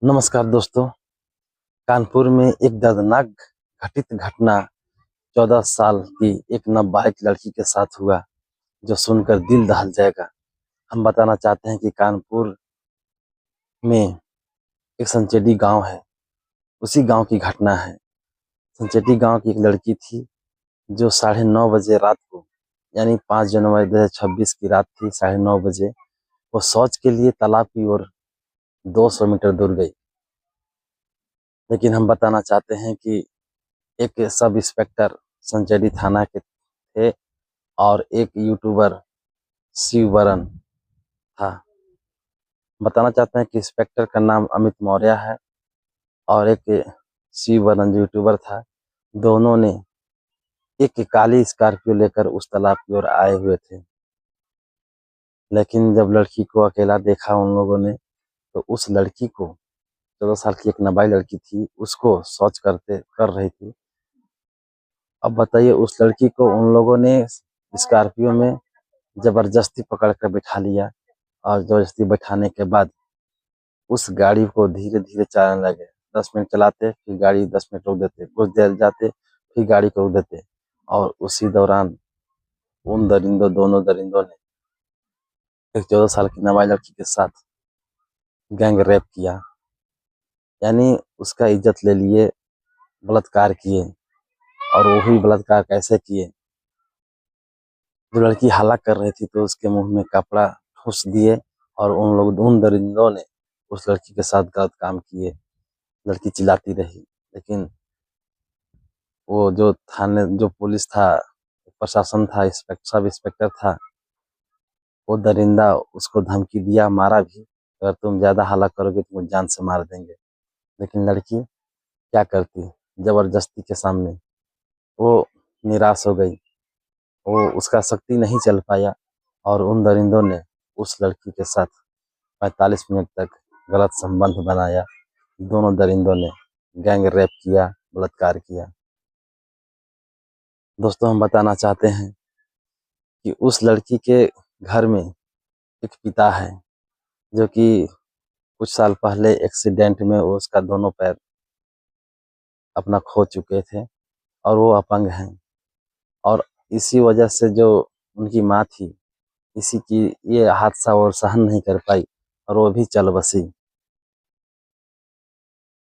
नमस्कार दोस्तों। कानपुर में एक दर्दनाक घटित घटना 14 साल की एक नाबालिग लड़की के साथ हुआ, जो सुनकर दिल दहल जाएगा। हम बताना चाहते हैं कि कानपुर में एक संचेडी गांव है, उसी गांव की घटना है। संचेडी गांव की एक लड़की थी, जो 9:30 बजे रात को, यानी 5 जनवरी 2026 की रात थी। 9:30 बजे वो शौच के लिए तालाब की ओर 200 मीटर दूर गई। लेकिन हम बताना चाहते हैं कि एक सब इंस्पेक्टर संचेडी थाना के थे और एक यूट्यूबर शिवबरन था। बताना चाहते हैं कि इंस्पेक्टर का नाम अमित मौर्य है और एक शिवबरन जो यूट्यूबर था। दोनों ने एक काली स्कॉर्पियो लेकर उस तालाब की ओर आए हुए थे। लेकिन जब लड़की को अकेला देखा उन लोगों ने, तो उस लड़की को, 14 साल की एक नाबालिग लड़की थी, उसको शौच कर रही थी। अब बताइए, उस लड़की को उन लोगों ने स्कॉर्पियो में जबरदस्ती पकड़ कर बैठा लिया और जबरदस्ती बैठाने के बाद उस गाड़ी को धीरे धीरे चलाने लगे। 10 मिनट चलाते, फिर गाड़ी 10 मिनट रोक देते, कुछ देर जाते, फिर गाड़ी को रोक देते। और उसी दौरान उन दोनों दरिंदों ने एक 14 साल की नाबालिग लड़की के साथ गैंग रेप किया, यानी उसका इज्जत ले लिए, बलात्कार किए। और वही बलात्कार कैसे किए? जो लड़की हल्ला कर रही थी तो उसके मुंह में कपड़ा ठूस दिए और उन दरिंदों ने उस लड़की के साथ गलत काम किए। लड़की चिल्लाती रही, लेकिन वो जो थाने, जो पुलिस था, प्रशासन था, सब इंस्पेक्टर था, वो दरिंदा उसको धमकी दिया, मारा भी, अगर तुम ज्यादा हल्ला करोगे तो मुझे जान से मार देंगे। लेकिन लड़की क्या करती? जबरदस्ती के सामने वो निराश हो गई, वो उसका शक्ति नहीं चल पाया और उन दरिंदों ने उस लड़की के साथ 45 मिनट तक गलत संबंध बनाया। दोनों दरिंदों ने गैंग रेप किया, बलात्कार किया। दोस्तों, हम बताना चाहते हैं कि उस लड़की के घर में एक पिता है, जो कि कुछ साल पहले एक्सीडेंट में वो उसका दोनों पैर अपना खो चुके थे और वो अपंग हैं। और इसी वजह से जो उनकी माँ थी, इसी की ये हादसा और सहन नहीं कर पाई और वो भी चल बसी।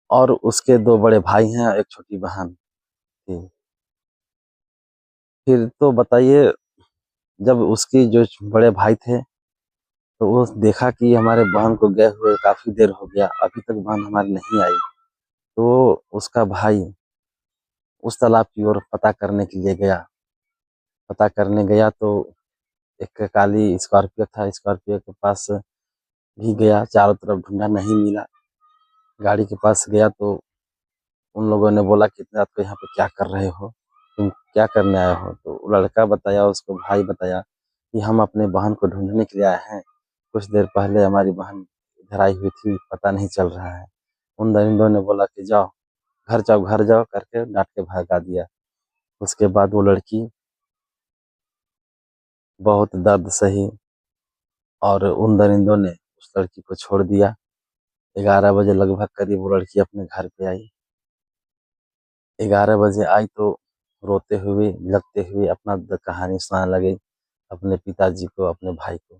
और उसके 2 बड़े भाई हैं और एक छोटी बहन थी। फिर तो बताइए, जब उसकी जो बड़े भाई थे, तो वो देखा कि हमारे बहन को गए हुए काफी देर हो गया, अभी तक बहन हमारी नहीं आई। तो उसका भाई उस तालाब की ओर पता करने के लिए गया। पता करने गया तो एक काली स्कॉर्पियो था, स्कॉर्पियो के पास भी गया, चारों तरफ ढूंढा, नहीं मिला। गाड़ी के पास गया तो उन लोगों ने बोला कि इतनी रात को यहाँ पे क्या कर रहे हो, तुम क्या करने आए हो? तो वो लड़का बताया, उसको भाई बताया कि हम अपने बहन को ढूंढने के लिए आए हैं, कुछ देर पहले हमारी बहन इधर आई हुई थी, पता नहीं चल रहा है। उन दरिंदों ने बोला कि जाओ, घर जाओ करके डांट के भगा दिया। उसके बाद वो लड़की बहुत दर्द सही और उन दरिंदों ने उस लड़की को छोड़ दिया। 11 बजे लगभग करीब वो लड़की अपने घर पे आई। 11 बजे आई तो रोते हुए, लगते हुए अपना कहानी सुनाने लगी अपने पिताजी को, अपने भाई को।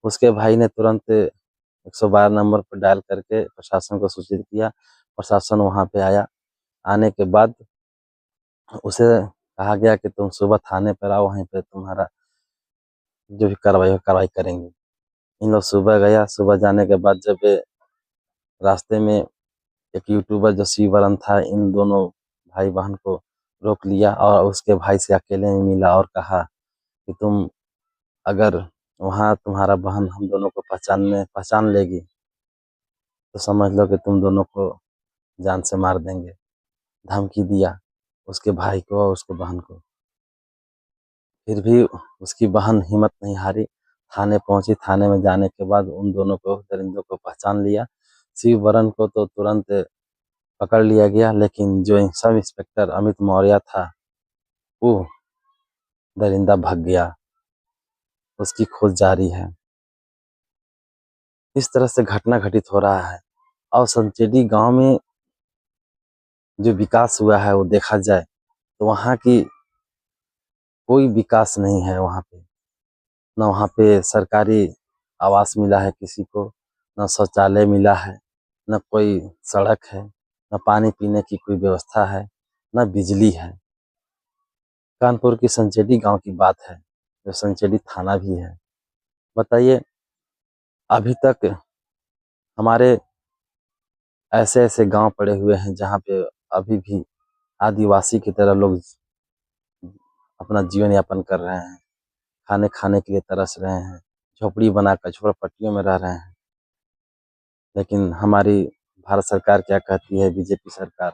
उसके भाई ने तुरंत 112 नंबर पर डायल करके प्रशासन को सूचित किया। प्रशासन वहां पे आया। आने के बाद उसे कहा गया कि तुम सुबह थाने पर आओ, वहीं पे तुम्हारा जो भी कार्रवाई हो कार्रवाई करेंगे। इन लोग सुबह गया। सुबह जाने के बाद जब रास्ते में एक यूट्यूबर जो शिवरन था, इन दोनों भाई बहन को रोक लिया और उसके भाई से अकेले में मिला और कहा कि तुम, अगर वहाँ तुम्हारा बहन हम दोनों को पहचान लेगी तो समझ लो कि तुम दोनों को जान से मार देंगे। धमकी दिया उसके भाई को और उसके बहन को। फिर भी उसकी बहन हिम्मत नहीं हारी, थाने पहुंची। थाने में जाने के बाद उन दोनों को, दरिंदों को पहचान लिया। शिवबरन को तो तुरंत पकड़ लिया गया, लेकिन जो सब इंस्पेक्टर अमित मौर्य था, वो दरिंदा भाग गया। उसकी खोज जारी है। इस तरह से घटना घटित हो रहा है। और संचेडी गांव में जो विकास हुआ है वो देखा जाए तो वहाँ की कोई विकास नहीं है। वहाँ पे न वहाँ पे सरकारी आवास मिला है किसी को, न शौचालय मिला है, न कोई सड़क है, न पानी पीने की कोई व्यवस्था है, न बिजली है। कानपुर की संचेडी गांव की बात है, जो संचेडी थाना भी है। बताइए, अभी तक हमारे ऐसे ऐसे गांव पड़े हुए हैं जहाँ पे अभी भी आदिवासी की तरह लोग अपना जीवन यापन कर रहे हैं, खाने खाने के लिए तरस रहे हैं, झोपड़ी बनाकर झोपड़पट्टियों में रह रहे हैं। लेकिन हमारी भारत सरकार क्या कहती है, बीजेपी सरकार,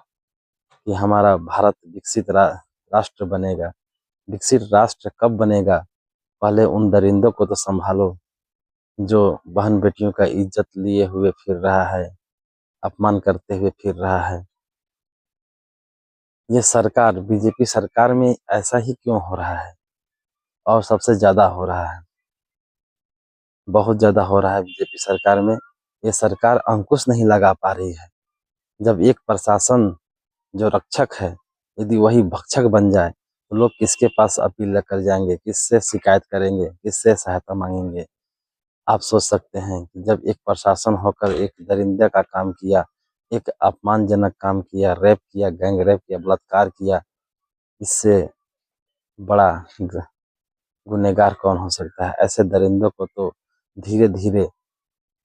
कि हमारा भारत विकसित राष्ट्र बनेगा। विकसित राष्ट्र कब बनेगा? पहले उन दरिंदों को तो संभालो जो बहन बेटियों का इज्जत लिए हुए फिर रहा है, अपमान करते हुए फिर रहा है। ये सरकार, बीजेपी सरकार में ऐसा ही क्यों हो रहा है? और सबसे ज्यादा हो रहा है, बहुत ज्यादा हो रहा है बीजेपी सरकार में। ये सरकार अंकुश नहीं लगा पा रही है। जब एक प्रशासन जो रक्षक है, यदि वही भक्षक बन जाए तो लोग किसके पास अपील कर जाएंगे, किससे शिकायत करेंगे, किससे सहायता मांगेंगे? आप सोच सकते हैं कि जब एक प्रशासन होकर एक दरिंदे का काम किया, एक अपमानजनक काम किया, रेप किया, गैंग रेप किया, बलात्कार किया, इससे बड़ा गुनहगार कौन हो सकता है? ऐसे दरिंदों को तो धीरे धीरे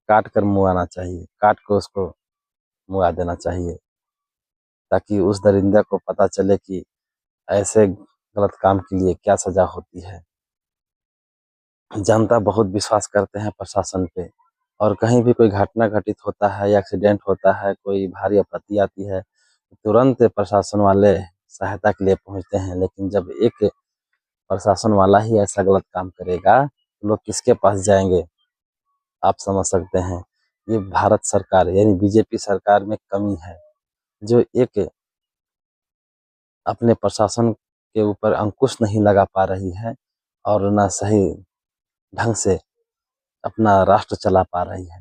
काट कर मुआना चाहिए, काट कर उसको मुआ देना चाहिए, ताकि उस दरिंदे को पता चले कि ऐसे गलत काम के लिए क्या सजा होती है। जनता बहुत विश्वास करते हैं प्रशासन पे, और कहीं भी कोई घटना घटित होता है या एक्सीडेंट होता है, कोई भारी आपत्ति आती है, तुरंत प्रशासन वाले सहायता के लिए पहुंचते हैं। लेकिन जब एक प्रशासन वाला ही ऐसा गलत काम करेगा तो लोग किसके पास जाएंगे? आप समझ सकते हैं। ये भारत सरकार यानी बीजेपी सरकार में कमी है, जो एक अपने प्रशासन के ऊपर अंकुश नहीं लगा पा रही है और ना सही ढंग से अपना राष्ट्र चला पा रही है।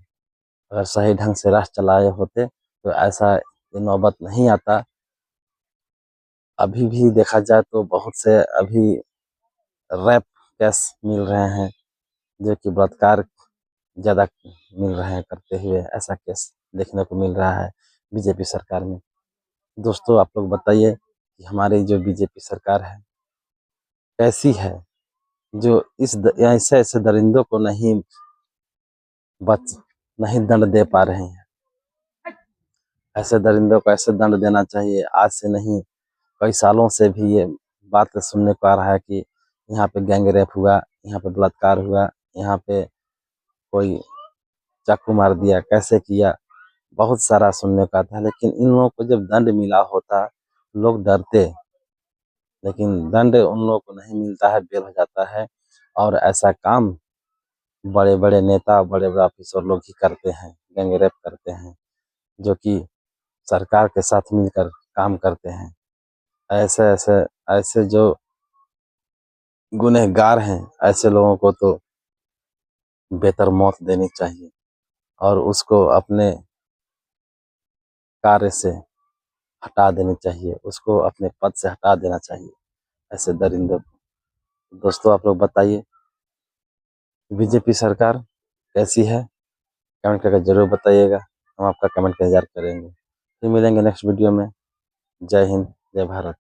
अगर सही ढंग से राष्ट्र चलाए होते तो ऐसा ये नौबत नहीं आता। अभी भी देखा जाए तो बहुत से अभी रैप केस मिल रहे हैं, जो कि बलात्कार ज़्यादा मिल रहे हैं करते हुए, ऐसा केस देखने को मिल रहा है बीजेपी सरकार में। दोस्तों, आप लोग बताइए कि हमारी जो बीजेपी सरकार है कैसी है, जो ऐसे ऐसे दरिंदों को बच नहीं दंड दे पा रहे हैं। ऐसे दरिंदों को ऐसे दंड देना चाहिए। आज से नहीं, कई सालों से भी ये बात सुनने को आ रहा है कि यहाँ पे गैंग रेप हुआ, यहाँ पे बलात्कार हुआ, यहाँ पे कोई चाकू मार दिया, कैसे किया, बहुत सारा सुनने को आता है। लेकिन इन लोगों को जब दंड मिला होता, लोग डरते, लेकिन दंड उन लोगों को नहीं मिलता है, बेल हो जाता है। और ऐसा काम बड़े बड़े नेता, बड़े बड़े ऑफिसर लोग ही करते हैं, गैंग रेप करते हैं, जो कि सरकार के साथ मिलकर काम करते हैं। ऐसे ऐसे ऐसे जो गुनहगार हैं, ऐसे लोगों को तो बेहतर मौत देनी चाहिए और उसको अपने कार्य से हटा देनी चाहिए, उसको अपने पद से हटा देना चाहिए, ऐसे दरिंदों को। दोस्तों, आप लोग बताइए, बीजेपी सरकार कैसी है? कमेंट करके जरूर बताइएगा, हम आपका कमेंट का इंतजार करेंगे। फिर मिलेंगे नेक्स्ट वीडियो में। जय हिंद, जय भारत।